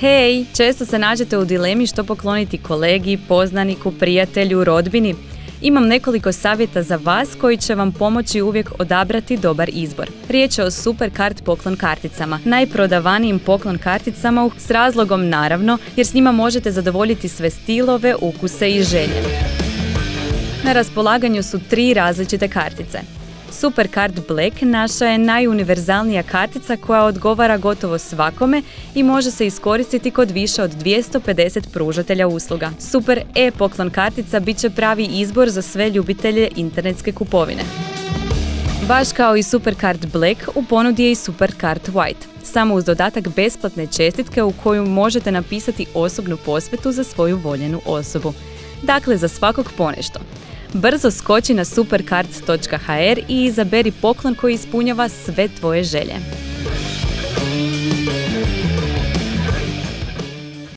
Hej, često se nađete u dilemi što pokloniti kolegi, poznaniku, prijatelju, rodbini. Imam nekoliko savjeta za vas koji će vam pomoći uvijek odabrati dobar izbor. Riječ je o Supercard poklon karticama, najprodavanijim poklon karticama s razlogom naravno, jer s njima možete zadovoljiti sve stilove, ukuse i želje. Na raspolaganju su 3 različite kartice. Supercard Black naša je najuniverzalnija kartica koja odgovara gotovo svakome i može se iskoristiti kod više od 250 pružatelja usluga. Super e-poklon kartica bit će pravi izbor za sve ljubitelje internetske kupovine. Baš kao i Supercard Black, u ponudi je i Supercard White, samo uz dodatak besplatne čestitke u koju možete napisati osobnu posvetu za svoju voljenu osobu. Dakle, za svakog ponešto. Brzo skoči na supercard.hr i izaberi poklon koji ispunjava sve tvoje želje.